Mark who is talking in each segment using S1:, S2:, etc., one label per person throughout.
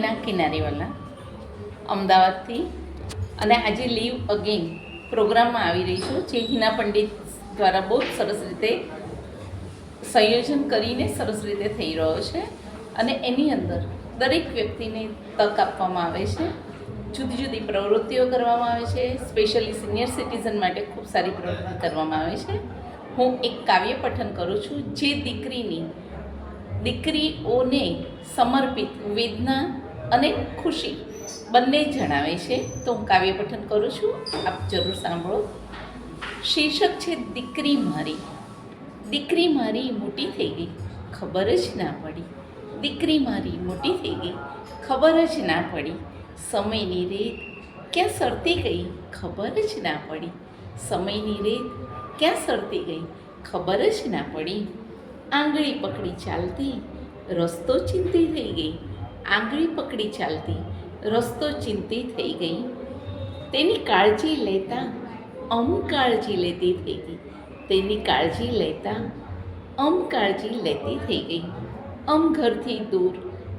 S1: હિના કિનારીવાલા અમદાવાદથી, અને આજે લીવ અગેન પ્રોગ્રામમાં આવી રહી છું, જે હિના પંડિત દ્વારા બહુ જ સરસ રીતે સંયોજન કરીને સરસ રીતે થઈ રહ્યો છે. અને એની અંદર દરેક વ્યક્તિને તક આપવામાં આવે છે, જુદી જુદી પ્રવૃત્તિઓ કરવામાં આવે છે. સ્પેશિયલી સિનિયર સિટીઝન માટે ખૂબ સારી પ્રવૃત્તિ કરવામાં આવે છે. હું એક કાવ્ય પઠન કરું છું, જે દીકરીઓને સમર્પિત વેદના અને ખુશી બંને જણાવે છે. તો હું કાવ્ય પઠન કરું છું, આપ જરૂર સાંભળો. શીર્ષક છે દીકરી મારી. દીકરી મારી મોટી થઈ ગઈ, ખબર જ ના પડી. દીકરી મારી મોટી થઈ ગઈ, ખબર જ ના પડી. સમયની રેત ક્યાં સરતી ગઈ, ખબર જ ના પડી. સમયની રેત ક્યાં સરતી ગઈ, ખબર જ ના પડી. આંગળી પકડી ચાલતી, રસ્તો ચિંતી થઈ ગઈ. આંગળી પકડી ચાલતી, રસ્તો ચિંતી થઈ ગઈ. તેની કાળજી લેતા કાળજી લેતી થઈ ગઈ. તેની કાળજી લેતા કાળજી લેતી થઈ ગઈ. ઘરથી દૂર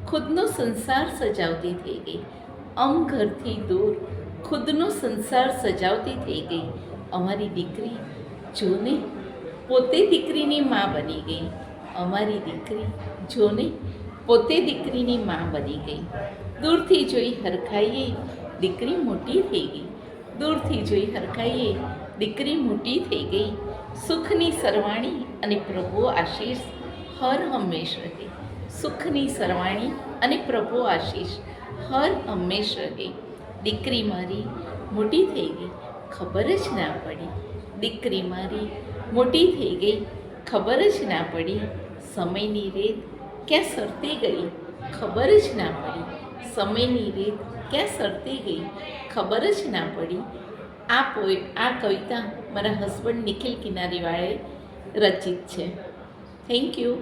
S1: ખુદનો સંસાર સજાવતી થઈ ગઈ. ઘરથી દૂર ખુદનો સંસાર સજાવતી થઈ ગઈ. અમારી દીકરી જોને પોતે દીકરીની મા બની ગઈ. અમારી દીકરી જોને પોતે દીકરીની મા બની ગઈ. દૂરથી જોઈ હરખાઈએ દીકરી મોટી થઈ ગઈ. દૂરથી જોઈ હરખાઈએ દીકરી મોટી થઈ ગઈ. સુખની સરવાણી અને પ્રભુ આશીષ હર હંમેશ રહે. સુખની સરવાણી અને પ્રભુ આશીષ હર હંમેશ રહે. દીકરી મારી મોટી થઈ ગઈ, ખબર જ ના પડી. દીકરી મારી મોટી થઈ ગઈ, ખબર જ ના પડી. સમયની રેત ક્યાં સરતી ગઈ, ખબર જ ના પડી. સમયની રેત ક્યાં સરતી ગઈ, ખબર જ ના પડી. આ કવિતા મારા હસબન્ડ નિખિલ કિનારીવાળાએ રચિત છે. Thank you.